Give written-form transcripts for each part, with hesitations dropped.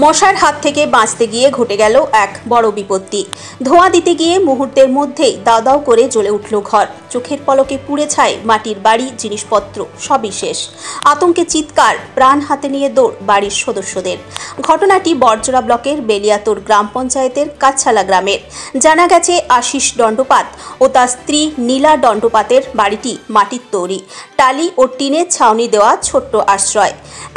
মশার হাত থেকে বাঁচতে গিয়ে ঘটে গেল এক বড় বিপত্তি। ধোঁয়া দিতে গিয়ে মুহূর্তের মধ্যেই দাও দাও করে জ্বলে উঠল ঘর। চোখের পলকে পুড়ে ছাই মাটির বাড়ি, জিনিসপত্র সবই শেষ। আতঙ্কে চিৎকার, প্রাণ হাতে নিয়ে দৌড় বাড়ির সদস্যদের। ঘটনাটি বরজোড়া ব্লকের বেলিয়াতোর গ্রাম পঞ্চায়েতের কাছালা গ্রামের। জানা গেছে আশিস দণ্ডপাত ও তার স্ত্রী নীলা দণ্ডপাতের বাড়িটি মাটির তৈরি, টালি ও টিনের ছাউনি দেওয়া ছোট্ট আশ্রয়।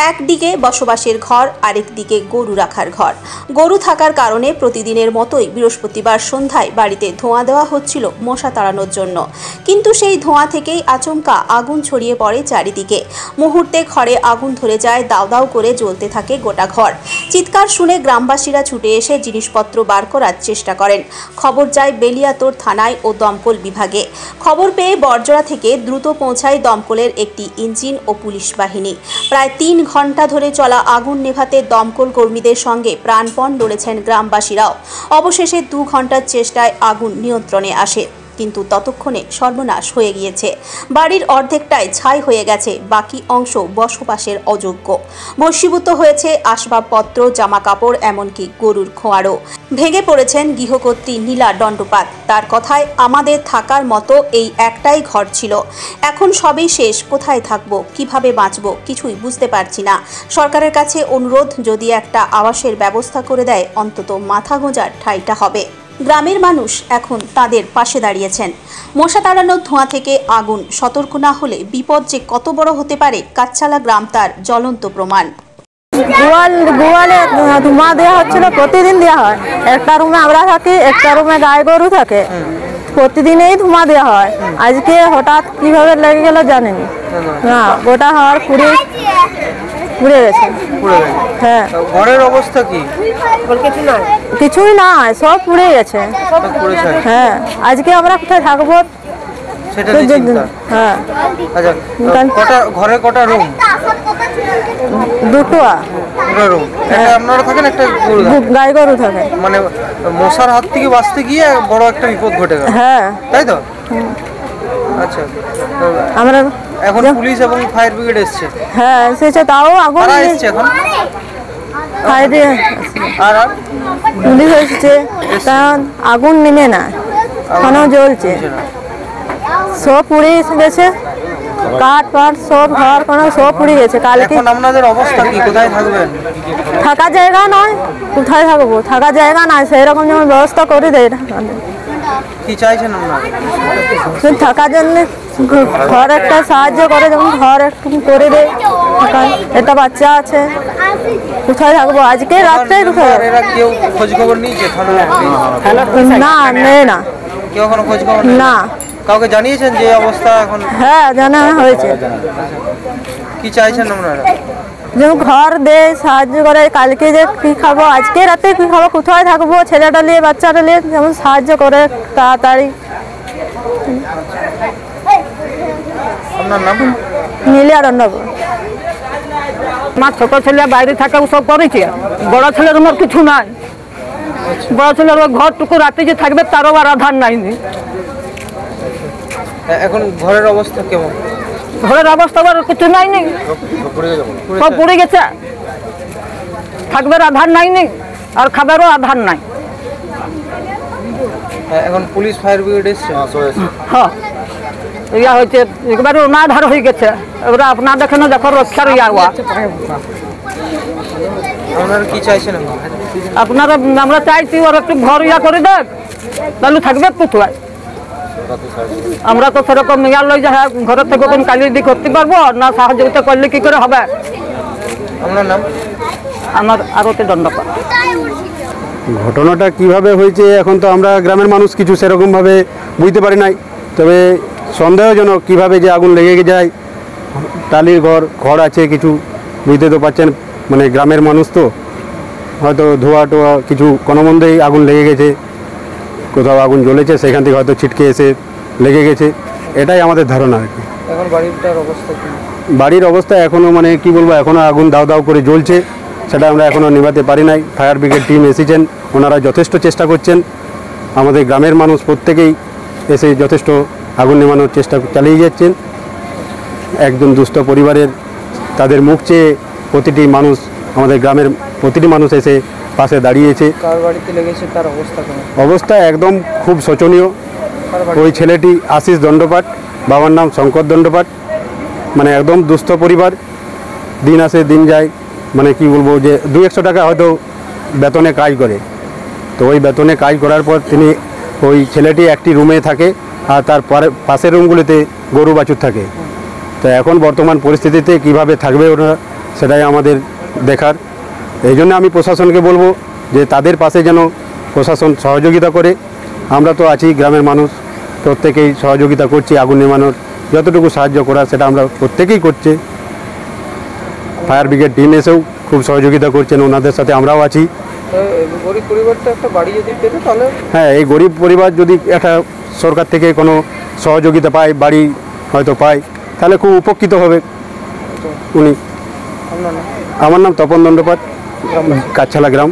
একদিকে বসবাসের ঘর, আরেক দিকে গরু রাখার ঘর। গরু থাকার কারণে প্রতিদিনের মতোই বৃহস্পতিবার সন্ধ্যায় বাড়িতে ধোঁয়া দেওয়া হচ্ছিল মশা তাড়ানোর জন্য। কিন্তু সেই ধোঁয়া থেকেই আচমকা আগুন ছড়িয়ে পড়ে চারিদিকে। মুহূর্তে ঘরে আগুন ধরে যায়, দাউ দাউ করে জ্বলতে থাকে গোটা ঘর। চিৎকার শুনে গ্রামবাসীরা ছুটে এসে জিনিসপত্র বার করার চেষ্টা করেন। খবর যায় বেলিয়াতোর থানায় ও দমকল বিভাগে। খবর পেয়ে বরজোড়া থেকে দ্রুত পৌঁছায় দমকলের একটি ইঞ্জিন ও পুলিশ বাহিনী। প্রায় 3 ঘন্টা ধরে চলা আগুন নেভাতে দমকল কর্মীদের সঙ্গে প্রাণপণ লড়েছেন গ্রামবাসীরাও। অবশেষে 2 ঘন্টার চেষ্টায় আগুন নিয়ন্ত্রণে আসে, কিন্তু ততক্ষণে সর্বনাশ হয়ে গিয়েছে। বাড়ির অর্ধেকটাই ছাই হয়ে গেছে, বাকি অংশ বসবাসের অযোগ্য। ভস্মীভূত হয়েছে আসবাবপত্র, জামা কাপড়, এমনকি গরুর খোঁয়ারও। ভেঙে পড়েছেন গৃহকর্ত্রী নীলা দণ্ডপাত। তার কথায়, আমাদের থাকার মতো এই একটাই ঘর ছিল, এখন সবই শেষ। কোথায় থাকবো, কিভাবে বাঁচবো কিছুই বুঝতে পারছি না। সরকারের কাছে অনুরোধ, যদি একটা আবাসের ব্যবস্থা করে দেয় অন্তত মাথা গোঁজার ঠাঁইটা হবে। গ্রামের মানুষ এখন তাদের পাশে দাঁড়িয়েছেন। মশা তাড়ানোর ধোঁয়া থেকে আগুন, সতর্ক না হলে বিপদ যে কত বড় হতে পারে কাছালা গ্রাম তার জ্বলন্ত প্রমাণ। গোয়ালে ধোঁয়া দেওয়া হচ্ছিল, প্রতিদিন দেওয়া হয়। একটা রুমে আমরা থাকি, একটা রুমে গায়ে গরু থাকে, প্রতিদিনই ধোঁয়া দেওয়া হয়। আজকে হঠাৎ কিভাবে লেগে গেল জানেনি না, গোটা হওয়ার পুড়ে গেছে। হ্যাঁ, ঘরের অবস্থা কি? কিছুই না, সব পুড়ে গেছে। হ্যাঁ, আজকে আমরা কোথায় থাকবো সেটা হ্যাঁ। আচ্ছা, ঘরে কটা রুম? 2টো রুম। আপনারা থাকেন, একটা গাই গরু থাকে। মানে মশার হাত থেকে বাঁচতে গিয়ে বড় একটা বিপদ ঘটে গেল। হ্যাঁ, তাই তো। আচ্ছা, আমরা এখন পুলিশ এবং ফায়ার ব্রিগেড এসছে। হ্যাঁ, এসেছে, তাও আগুন এসছে এখন। আর পুলিশ এসছে, কারণ আগুন নেমে না, এখনো জ্বলছে। সব পুড়ে গেছে, কাঠ পাট সব, ঘর কোনো সব পুড়ে গেছে। কালকে আপনাদের অবস্থা কি? কোথায় থাকবেন? থাকার জায়গা নয়, কোথায় থাকবো? থাকার জায়গা নয়, সেই রকম যেমন ব্যবস্থা করে দেয়। কি চাইছেন আপনারা? থাকার জন্য ঘর একটা সাহায্য করে, যেমন ঘর একটু করে দেয়। একটা বাচ্চা আছে, কোথায় থাকবো আজকে রাত্রে? কোথায় কেউ খোঁজ খবর নিয়েছে? না, নেই না। কেউ এখনো খোঁজ খবর না। কাউকে জানিয়েছেন যে অবস্থা এখন? হ্যাঁ, জানা হয়েছে। কি চাইছেন আপনারা? যেমন ঘর দেয়, সাহায্য করে। কালকে যে কি খাবো, আজকে রাতে কি খাবো, কোথায় থাকবো, ছেলেটা নিয়ে বাচ্চাটা নিয়ে, যেমন সাহায্য করে তাড়াতাড়ি। আপনার নাম? নীলা দণ্ডপাত। আমার ছোট ছেলে বাইরে থাকে, সব করেছে। বড় ছেলের আমার কিছু নাই। বড় ছেলের ঘরটুকু রাতে যে থাকবে তারও আর আধার নাই। এখন ঘরের অবস্থা কেমন? ঘরের অবস্থা আর কিছু নাই, সব পড়ে গেছে। থাকবার আধার নাই, আর খাবারও আধার নাই। এখন পুলিশ ফায়ার ব্রিগেড এসছে? হ্যাঁ, ইয়া হয়েছে, একবারে অনাধার হয়ে গেছে। এবার আপনার দেখেন যখন রক্ষার ইয়া হওয়া। আপনারা কি চাইছেন? আপনারা, আমরা চাইছি ওর একটু ঘর ইয়া করে দেখ, তাহলে থাকবে কোথায়? আমরা তো সেরকম ইয়ার লই যে হ্যাঁ ঘরের থেকে কোন কালি দিয়ে করতে পারবো না, সাহায্যতা করলে কি করে হবে? আপনার নাম? আমার আরতি দণ্ডপাত। ঘটনাটা কিভাবে হয়েছে এখন তো আমরা গ্রামের মানুষ কিছু সেরকমভাবে বুঝতে পারি নাই। তবে সন্দেহজনক কিভাবে যে আগুন লেগে যায়। টালির ঘর আছে কিছু, বুঝতে তো পারছেন, মানে গ্রামের মানুষ তো, হয়তো ধোয়া টোয়া কিছু কোনো মন্দেই আগুন লেগে গেছে। কোথাও আগুন জ্বলেছে, সেখান থেকে হয়তো ছিটকে এসে লেগে গেছে, এটাই আমাদের ধারণা আর কি। এখন বাড়িটার অবস্থা কি? বাড়ির অবস্থা এখনও মানে কি বলবো, এখনও আগুন দাউ দাউ করে জ্বলছে, সেটা আমরা এখনও নেভাতে পারি নাই। ফায়ার ব্রিগেড টিম এসেছেন, ওনারা যথেষ্ট চেষ্টা করছেন। আমাদের গ্রামের মানুষ প্রত্যেকেই এসে যথেষ্ট আগুন নেভানোর চেষ্টা চালিয়ে যাচ্ছেন। একজন দুস্থ পরিবারের তাদের মুখ চেয়ে প্রতিটি মানুষ আমাদের গ্রামের প্রতিটি মানুষ এসে পাশে দাঁড়িয়েছে। কার বাড়িতে লেগেছে, তার অবস্থা কেমন? অবস্থা একদম খুব শোচনীয়। কার বাড়ি? ওই ছেলেটি আশিস দণ্ডপাঠ, বাবার নাম শঙ্কর দণ্ডপাঠ, মানে একদম দুস্থ পরিবার, দিন আসে দিন যায়, মানে কি বলবো যে 200 টাকা হয়তো বেতনে কাজ করে। তো ওই বেতনে কাজ করার পর তিনি ওই ছেলেটি একটি রুমে থাকে আর তার পাশের রুমগুলিতে গরু বাছুর থাকে। তো এখন বর্তমান পরিস্থিতিতে কিভাবে থাকবে ওরা সেটাই আমাদের দেখার। এই জন্য আমি প্রশাসনকে বলবো যে তাদের পাশে যেন প্রশাসন সহযোগিতা করে। আমরা তো আছি গ্রামের মানুষ, প্রত্যেকেই সহযোগিতা করছি আগুন নেভানোর, যতটুকু সাহায্য করা সেটা আমরা প্রত্যেকেই করছি। ফায়ার ব্রিগেড টিম এসেও খুব সহযোগিতা করছেন, ওনাদের সাথে আমরাও আছি। গরিব পরিবারটা একটা বাড়ি যদি পেতো তাহলে? হ্যাঁ, এই গরিব পরিবার যদি একটা সরকার থেকে কোনো সহযোগিতা পায়, বাড়ি হয়তো পায়, তাহলে খুব উপকৃত হবে উনি। আপনার নাম? আমার নাম তপন দণ্ডপাঠ, কাছালা গ্রাম।